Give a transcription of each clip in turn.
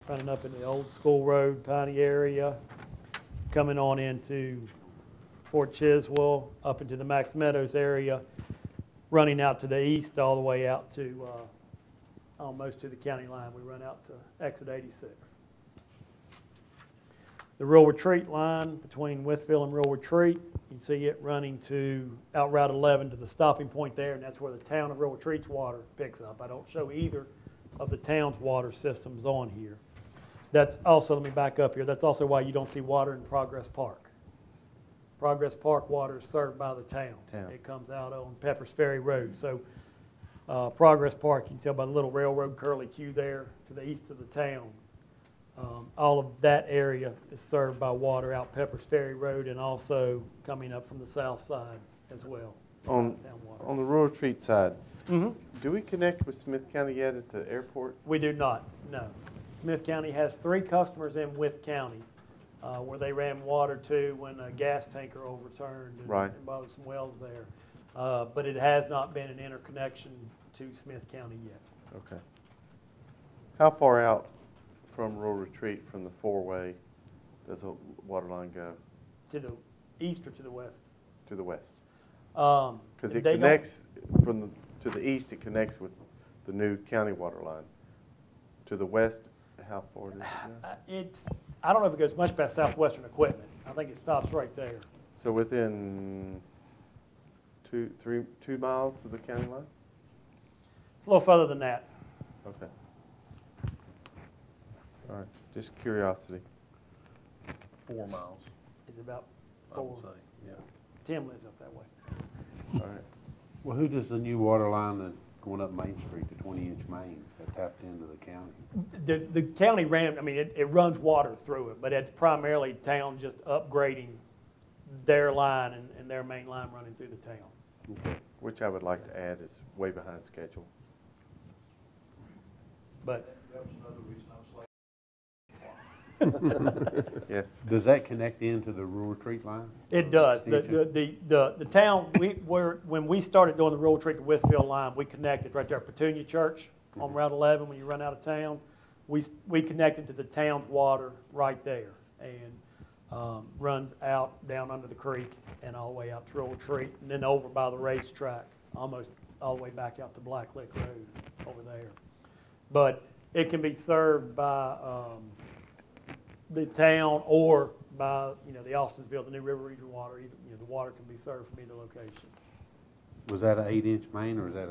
running up in the Old School Road, Piney area, coming on into Fort Chiswell, up into the Max Meadows area, running out to the east all the way out to almost to the county line. We run out to exit 86. The Rural Retreat line between Wytheville and Rural Retreat, you can see it running to out Route 11 to the stopping point there, and that's where the town of Rural Retreat's water picks up. I don't show either of the town's water systems on here. That's also, let me back up here, that's also why you don't see water in Progress Park. Progress Park water is served by the town. It comes out on Peppers Ferry Road. So Progress Park, you can tell by the little railroad curly Q there to the east of the town. All of that area is served by water out Peppers Ferry Road and also coming up from the south side as well. On the Rural Retreat side, do we connect with Smith County yet at the airport? We do not, no. Smith County has 3 customers in Wythe County where they ran water to when a gas tanker overturned and bothered some wells there. But it has not been an interconnection to Smith County yet. Okay. How far out from Rural Retreat from the 4-way does the water line go? To the east or to the west? To the west. Because it connects to the east, it connects with the new county water line. To the west, how far does it go? I don't know if it goes much past Southwestern Equipment. I think it stops right there. So within 2 miles of the county line? It's a little further than that. Okay. All right, just curiosity. 4 miles. It's about 4. I would say, yeah. Tim lives up that way. All right. Well, who does the new water line that's going up Main Street, the 20-inch main, that tapped into the county? The county ran, I mean, it runs water through it, but it's primarily town just upgrading their line and their main line running through the town. Okay. Which I would like to add is way behind schedule. But that was another reason I was like, yes. Does that connect into the Rural Retreat line? it does. The town, when we started doing the Rural Retreat to Wytheville line, we connected right there at Petunia Church on Route 11 when you run out of town. We connected to the town's water right there and runs out down under the creek and all the way out to Rural Retreat and then over by the racetrack, almost all the way back out to Black Lick Road over there. But it can be served by the town or by the Austonsville, the New River Regional Water. Either, the water can be served from either location. Was that an 8-inch main or is that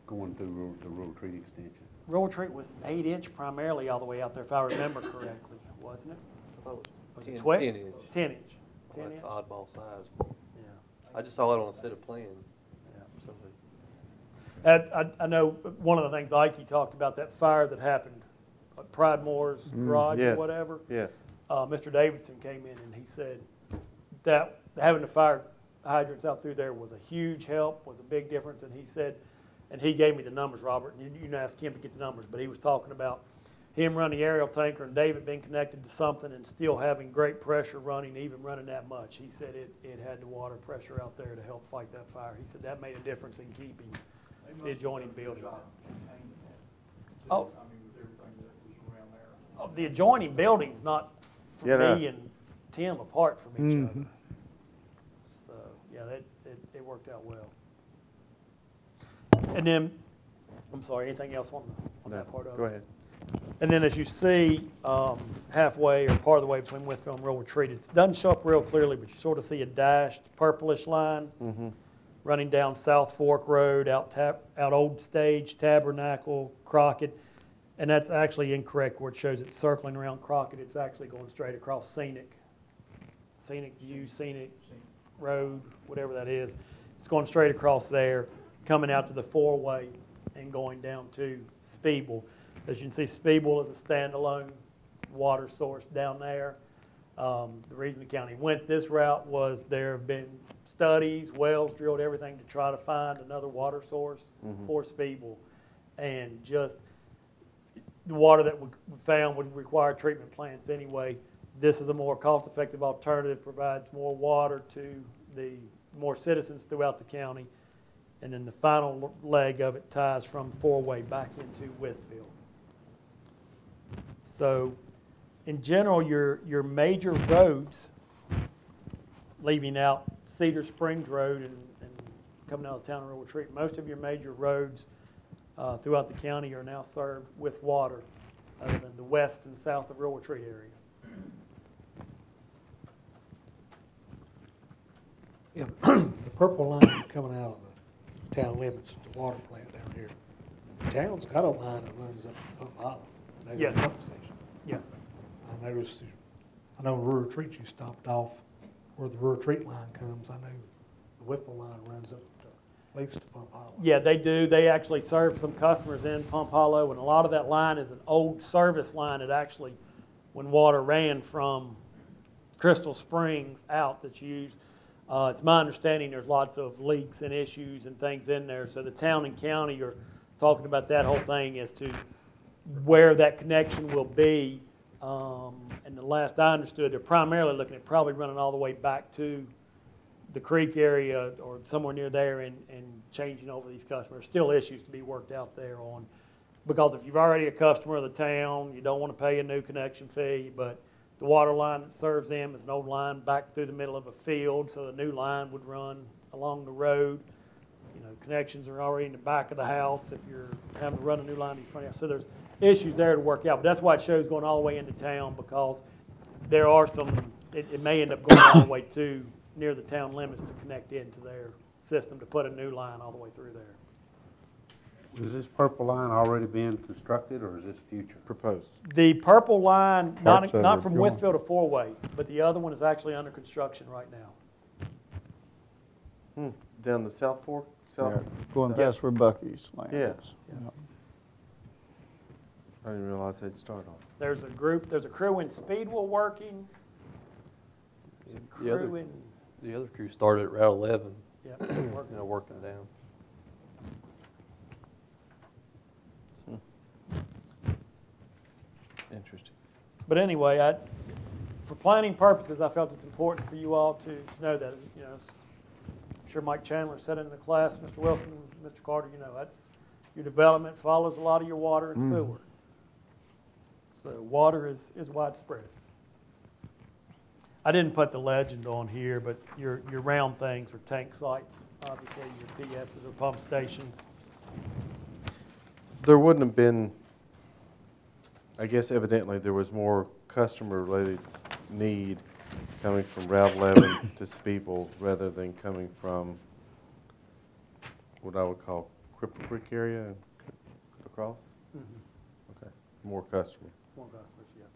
going through the Rural Retreat extension? Rural Retreat was 8-inch primarily all the way out there, if I remember correctly, wasn't it? I thought it was 10 inch. 10 inch. Well, that's oddball size. Yeah. I just saw it on a set of plans. I know one of the things Ike talked about, that fire that happened at Pride Moore's garage or whatever. Yes. Mr. Davidson came in and he said that having the fire hydrants out through there was a huge help, was a big difference. And he said, and he gave me the numbers, Robert, and you can ask him to get the numbers, but he was talking about him running the aerial tanker and David being connected to something and still having great pressure running, even running that much. He said it had the water pressure out there to help fight that fire. He said that made a difference in keeping the adjoining buildings. Oh, the adjoining buildings, not from me and Tim apart from each other. So yeah, it worked out well. And then, I'm sorry, anything else on that part of it? Go ahead. And then as you see, halfway or part of the way between Wytheville and Rural Retreat, it doesn't show up real clearly, but you sort of see a dashed purplish line running down South Fork Road, out Old Stage, Tabernacle, Crockett. And that's actually incorrect where it shows it circling around Crockett. It's actually going straight across Scenic View, Scenic Road, whatever that is. It's going straight across there, coming out to the 4-way and going down to Speeble. As you can see, Speeble is a standalone water source down there. The reason the county went this route was there have been studies, wells drilled, everything to try to find another water source for Speeble. And just the water that we found would require treatment plants anyway. This is a more cost-effective alternative, provides more water to the more citizens throughout the county. And then the final leg of it ties from 4-way back into Wytheville. So in general, your major roads, leaving out Cedar Springs Road and coming out of the town of Real Retreat, most of your major roads throughout the county are now served with water, other than the west and south of Real Retreat area. Yeah, the purple line coming out of the town limits at the water plant down here. The town's got a line that runs up to Pump Island. They got a Yes. pump station. Yes. I know Rural Retreat, you stopped off where the Rural Retreat line comes. I know the Wythe line runs up to, at least to Pump Island. Yeah, they do. They actually serve some customers in Pump Hollow, and a lot of that line is an old service line that actually, when water ran from Crystal Springs out that's used, it's my understanding there's lots of leaks and issues and things in there. So the town and county are talking about that whole thing as to where that connection will be. And the last I understood, they're primarily looking at probably running all the way back to the creek area or somewhere near there and changing over these customers. Still issues to be worked out there on, because if you've already a customer of the town, you don't want to pay a new connection fee, but the water line that serves them is an old line back through the middle of a field, so the new line would run along the road. You know, connections are already in the back of the house if you're having to run a new line in front of you. So there's issues there to work out, but that's why it shows going all the way into town, because there are some, it may end up going all the way to near the town limits to connect into their system to put a new line all the way through there. Is this purple line already being constructed, or is this future? Proposed. The purple line, Parts of not it from going. Wytheville to Four-Way, but the other one is actually under construction right now. Down the South Fork? Yeah, South? going past where Bucky's land Yeah. is. Yeah. I didn't realize they'd start on. There's a crew in Speedwell working. There's a The other- crew in, The other crew started at Route 11, yeah, you working. know, working it down. Interesting. But anyway, for planning purposes, I felt it's important for you all to know that, you know, I'm sure Mike Chandler said in the class, Mr. Wilson, Mr. Carter, you know, that's, your development follows a lot of your water and sewer. So water is widespread. I didn't put the legend on here, but your round things are tank sites. Obviously, your PSs are pump stations. There wouldn't have been, I guess evidently there was more customer-related need coming from Route 11 to Speedwell rather than coming from what I would call Cripple Creek area and across? Okay, more customers. More customers, yeah.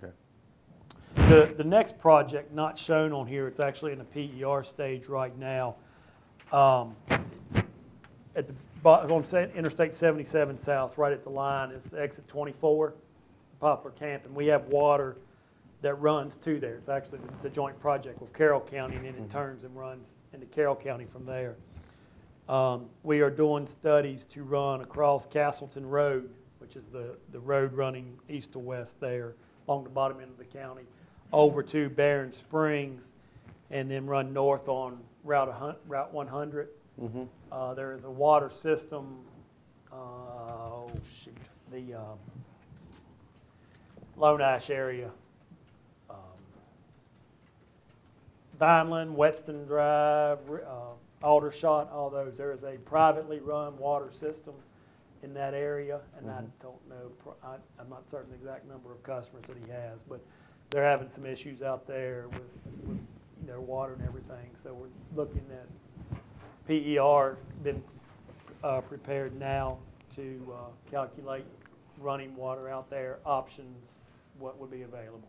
Okay. The next project not shown on here, it's actually in the PER stage right now. At the on Interstate 77 South, right at the line, is exit 24, Poplar Camp, and we have water that runs to there. It's actually the joint project with Carroll County, and then it turns and runs into Carroll County from there. We are doing studies to run across Castleton Road, which is the road running east to west there, along the bottom end of the county, over to Barron Springs, and then run north on Route 100. There is a water system, the Lone Ash area, Vineland, Whetstone Drive, Aldershot, all those. There is a privately run water system in that area, and I don't know, I'm not certain the exact number of customers that he has, but they're having some issues out there with their water and everything. So we're looking at PER, been prepared now to calculate running water out there, options, what would be available.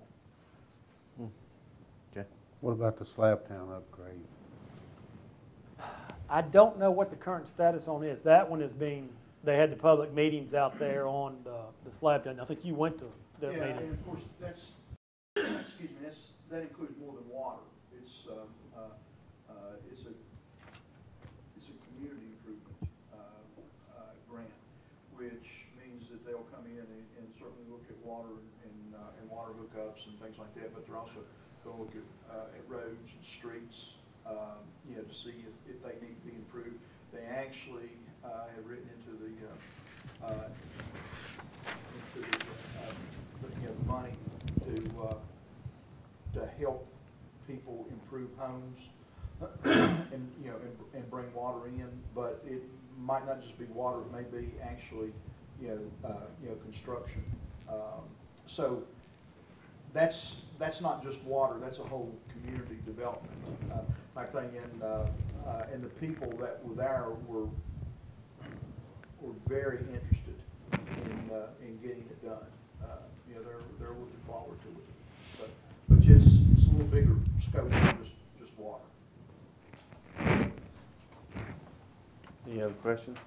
Okay. What about the Slabtown upgrade? I don't know what the current status on is. That one is being, they had the public meetings out there on the Slabtown. I think you went to that Yeah, meeting. and of course, that's, excuse me, that includes more than water. It's a community improvement grant, which means that they'll come in and certainly look at water and water hookups and things like that, but they're also going to look at roads and streets, you know, to see if they need to be improved. They actually have written into the the money to help people improve homes and, and bring water in, but it might not just be water, it may be actually, construction. So that's not just water, that's a whole community development. My thing, and the people that were there were very interested in getting it done. They're looking forward to it. So, but it's a little bigger scope than just water. Any other questions?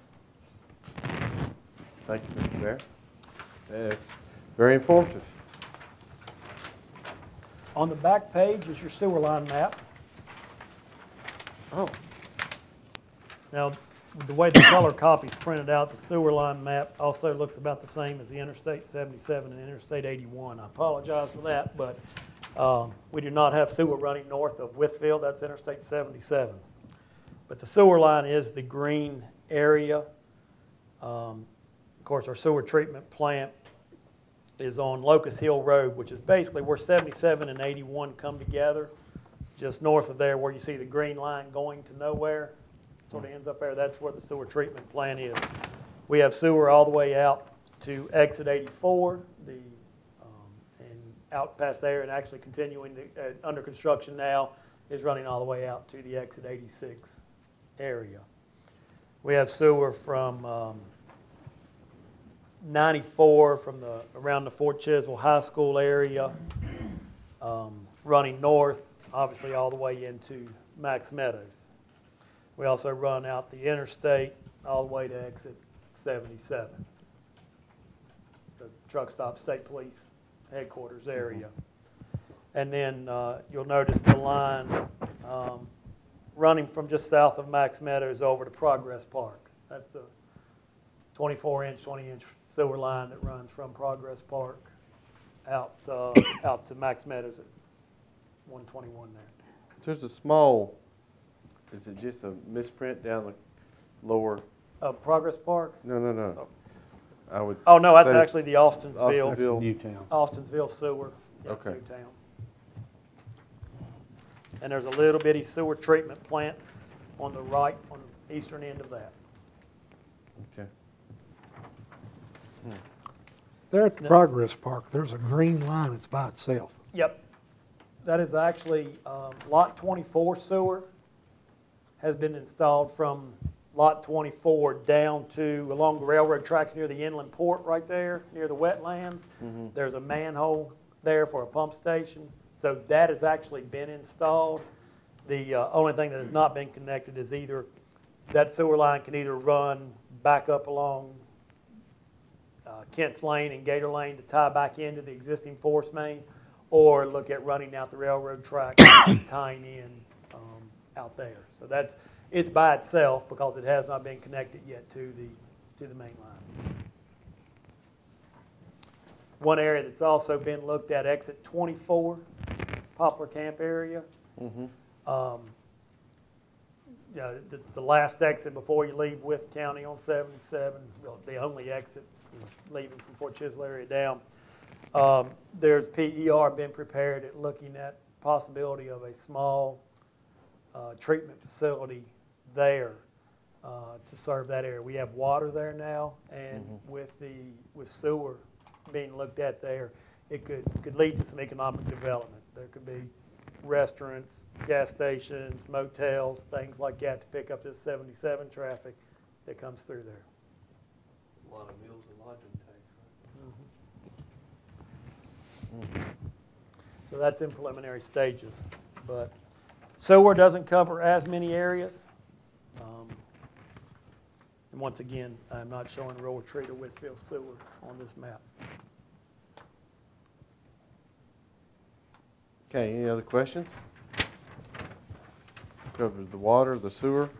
Thank you, Mr. Bear. Very informative. On the back page is your sewer line map. Oh, Now, the way the color copy's printed out, the sewer line map also looks about the same as the Interstate 77 and Interstate 81. I apologize for that, but we do not have sewer running north of Wythe. That's Interstate 77. But the sewer line is the green area. Of course, our sewer treatment plant is on Locust Hill Road, which is basically where 77 and 81 come together. Just north of there where you see the green line going to nowhere, sort of ends up there. That's where the sewer treatment plant is. We have sewer all the way out to exit 84, and out past there, and actually continuing under construction now is running all the way out to the exit 86 area. We have sewer from 94 from around the Fort Chiswell High School area, running north, obviously all the way into Max Meadows. We also run out the interstate all the way to exit 77, the truck stop state police headquarters area. And then you'll notice the line running from just south of Max Meadows over to Progress Park. That's the 24-inch, 20-inch sewer line that runs from Progress Park out to Max Meadows at 121 there. there's a small, is it just a misprint down the lower? Progress Park? No. Oh. I would. Oh, no, that's say actually the Austonsville, Austonsville. Newtown. Austonsville sewer. Yeah, Okay. Newtown. And there's a little bitty sewer treatment plant on the right, on the eastern end of that. Okay. There at the Progress Park, there's a green line that's by itself. Yep. That is actually Lot 24 sewer has been installed from Lot 24 down to along the railroad tracks near the inland port right there, near the wetlands. Mm-hmm. There's a manhole there for a pump station. So that has actually been installed. The only thing that has not been connected is either that sewer line can either run back up along Kent's Lane and Gator Lane to tie back into the existing force main, or look at running out the railroad track and tying in out there. So it's by itself because it has not been connected yet to the main line. One area that's also been looked at, exit 24, Poplar Camp area. Mm-hmm. It's the last exit before you leave Wythe County on 77, well, the only exit leaving from Fort Chiswell area down. There's PER been prepared at looking at possibility of a small treatment facility there to serve that area. We have water there now, and with sewer being looked at there, it could lead to some economic development. There could be restaurants, gas stations, motels, things like that to pick up this 77 traffic that comes through there. A lot of meals and lodging tax, right? So that's in preliminary stages. But sewer doesn't cover as many areas. And once again, I'm not showing Rural Retreat or Whitfield sewer on this map. Okay, any other questions? Covers the water, the sewer.